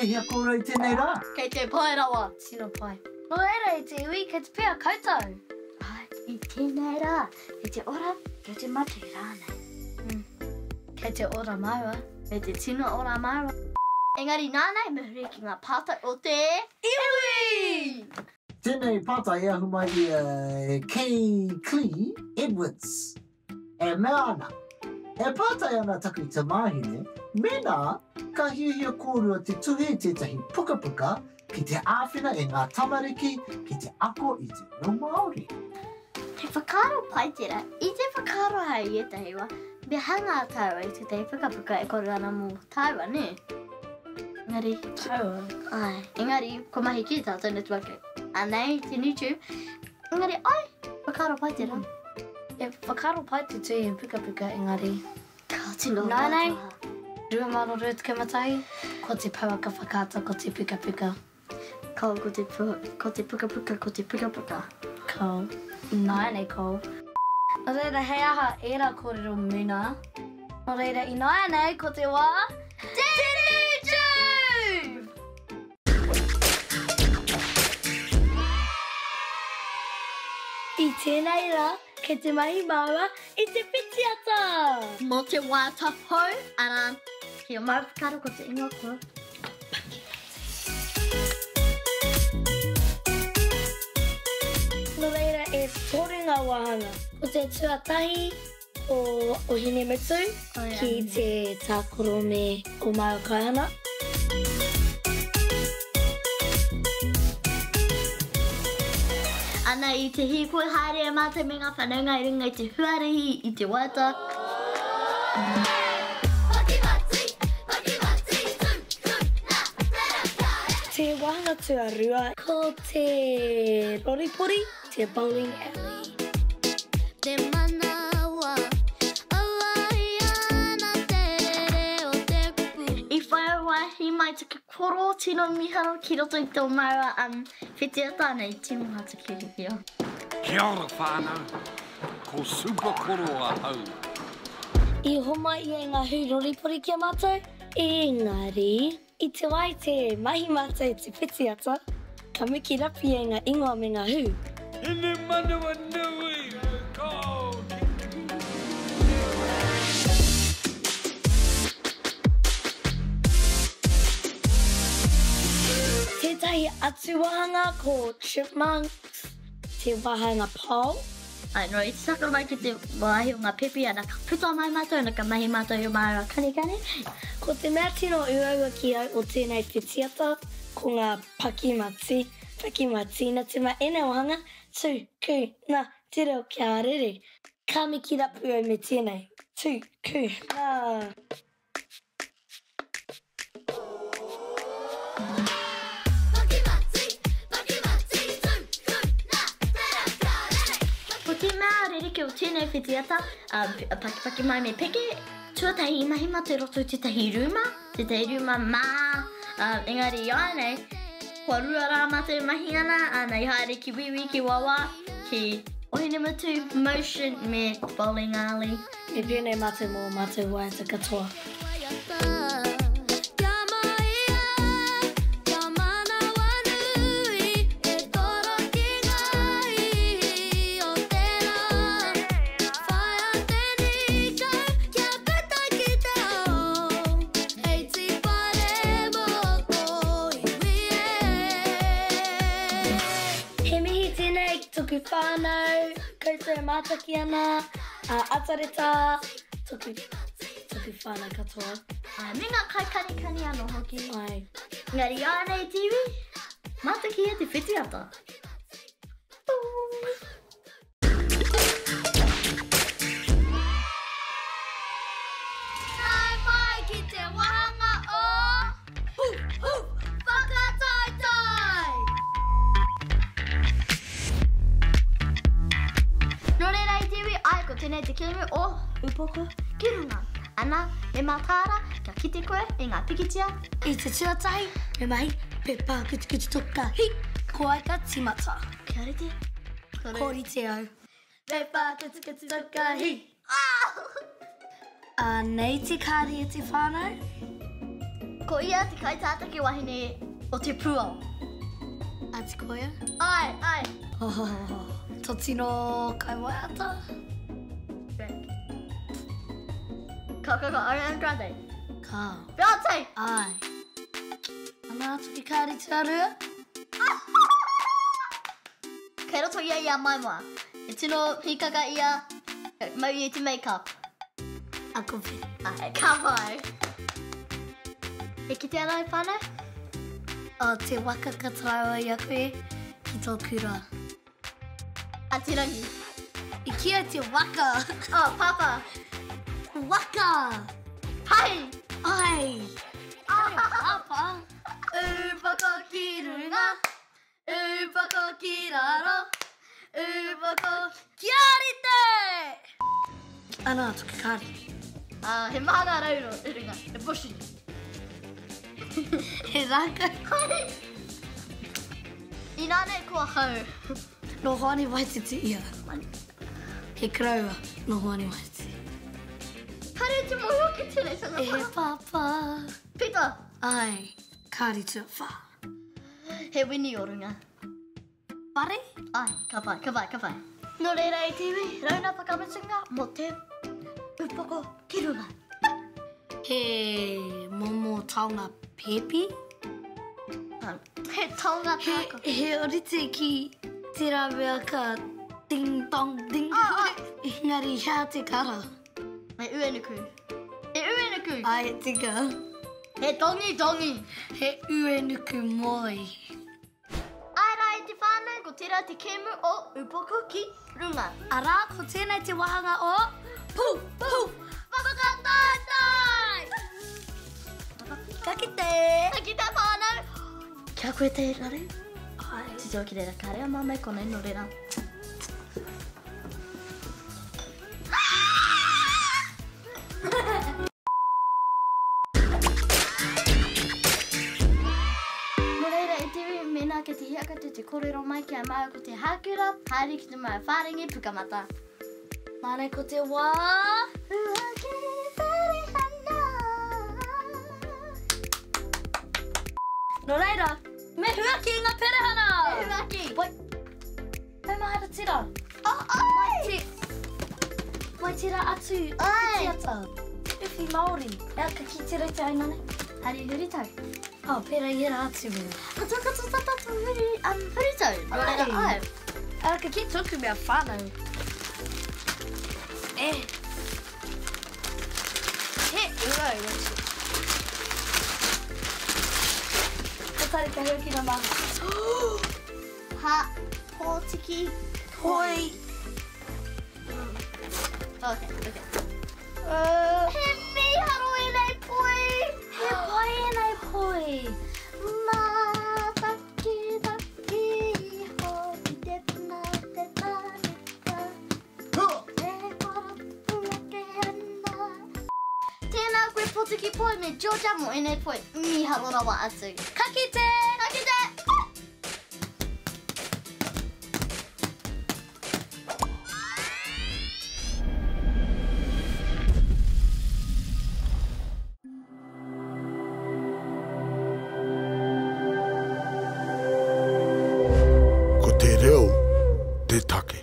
hia kōrau I tēnei rā. Kei te pai rawa, tino pai. No era I te iwi, kei te pia koutou. Ai, I tēnei rā, kei te ora, kei te mate rānei. Kei te ora maua, kei te tino ora maua. Engari nānei muhuri ki ngā pātai o te iwi! Tēnei pātai e ahu mai I Kay Clee Edwards. E mea ana. E pātai ana taku I te māhine, mena ka hiahia kōrua te tuhi I tētahi puka puka ki te āwhina e ngā tamariki ki te ako I te reo Māori. Te whakaaro pai tērā, I te whakaaro hau I etahi wa, me hanga tāua I te te puka puka e kore ana mō tāua, ne? Engari, Taua. ai, engari, ko mahi ki tātou na tuake. Anei, te YouTube. Engari, ai, whakaaro pai tērā. E whakaro pai te tui e puka puka engari. Ka tino Nānei. rātua. Rua maro rua te kamatai, ko te pauaka whakata, ko te puka puka. Ko te puka puka, ko te puka puka. Ko. Nānei ko. No reira, hei aha era kōrero muna. No reira, I nānei ko te wā. Te YouTube! I tēnei rā, kei te mahi māua, I te whitiata. Mō te wā tapau, ara, kia mau whakaro ko te ingoa kua. No reira, e tōre ngā wahanga. Ko te tuatahi o Hinemutu ki te tākorome o Maokaiana. Ana I te hikoi haere mā te me ngā whananga I runga I te huarehi I te wata. Te wahanga tuarua ko te roripori, te bowling alley. Te manawa, awaiana te rere o te kupu. I whaiawahi mai te koro tino miharo ki roto I tō maua whitiata nei tino hata ki rikio. Kia ora whānau, ko super koroa hau. I homa I ngā hu roripori kia mātou, engari, I te wai te mahi mātou I te whitiata, ka miki rapi e ngā ingoa me ngā hu. Ine manawa nui, ko Tētahi atu wahanga ko chipmunks, te wahanga pole. Ai no, I te sakara mai ki te wāhi o ngā pepe ana ka puta mai mātou na ka mahi mātou I o māra kani. Ko te mea tino uaua ki au o tēnei whitiata, ko ngā pakimati, na te mea ene wahanga, tū, ku, nā, te reo kia rere. Ka miki rapu au me tēnei, tū, ku, nā. Ko te mea rerike o tēnei whitiata, paki mai me peke, tuatahi I mahi mā te roto tētahi ruma, mā, engari I nei, kua rua rā mā te mahi ana, nei haere ki wiwi ki wawa, ki Ohinemutu, Motion me bowling alley. E pēnei mātou mō mātou waiata katoa. Tuku whānau, koutou e mātaki ana, atareta, tuku whānau katoa. Me ngā kai kani anō hoki. Ai. Ngari ānei TV, mātaki e te whitiata. Nai mai ki te wahanga o Whakataitai! No reira I te iwi, ai ko tēnei te kilimi o upoko kirunga. Ana, me mātāra, kia kite koe e ngā pikitia. I te tuatahi, me mahi, pepa kutukutu toka hi, ko ai ka timata. Kia rete. Kori te au. Pepa kutukutu toka hi. Nei te kāri e te whānau. Ko ia te kai tātaki wahine o te pua. Ati koia? Ai, ai. Toti no kai waiata. Ka, Ariana Grande. Ka. Beyonce. Ai. Ana atu ki kāri te arua? Kei roto ia mai moa. E tino hikaka ia mau i te make-up. Ako pe. Ai, ka mai. E ki te ana i whānau? O te waka katraua i a koe ki tō kura. A te rangi. I kia te waka. Oh, papa. Waka. Pai. Ai. Papa. Upako ki runga. Upako ki raro. Upako Kia rite! Ana atu ki kāri. He mahana rauro, runga. E bushi. He raka. I nāne kua hau. No hoani waititi ia. He kraua. No hoani waititi. Kare te moho ki tēnei E tanga he papa. Pita. Ai. Kāri tua wha. He wini o runga. Pare? Ai, ka pai. No reira e TV, rauna whakamatunga mo te upoko ki runga. He momo taonga pepi. He taonga tāko. He orite ki te rawea ka ding dong ding. Engari hea te kara. Me uenuku. He uenuku. Ai tika. He dongi. He uenuku moi. Ai rai te whānau ko tērā te kemu o upoko ki runga. Ara, ko tēnei te wahanga o Poof, poof, whakakatātai! Ka kite! Ki te whānau. Kia koe te rare. Ai. Te teo ki reira kārea mamai konei no reira. No reira e tewe mena ke te hiaka te korero mai ki a mai ko te hākura, haere ki te mai whāringi pukamata. Māne ko te wā. No reira, me huaki ngā perehana! Huaki. Wai, hei mahara tira. Ai! Wai tira atu, Ai. tiata. Whiwhi Māori, ea ka ki te rete ai nane. Hari huritau. Oh, pera i hera atu mea. Katokato tatatu huritau. No reira Ai. ai. Ea ka ki tuku mea whānau. He urau, actually. Ka tari ka hau ki na maha. Ha, pōtiki. Hoi. Okay. He miharo e nei poi. He pai e nei poi. Mātaki ho i te puna te tānika. E karatua ke ana. Tēnā koe pōtiki poi me Georgia mo e nei poi. Miharo rawa atu. Ka kite! Ka kite! Ko te reo, te take.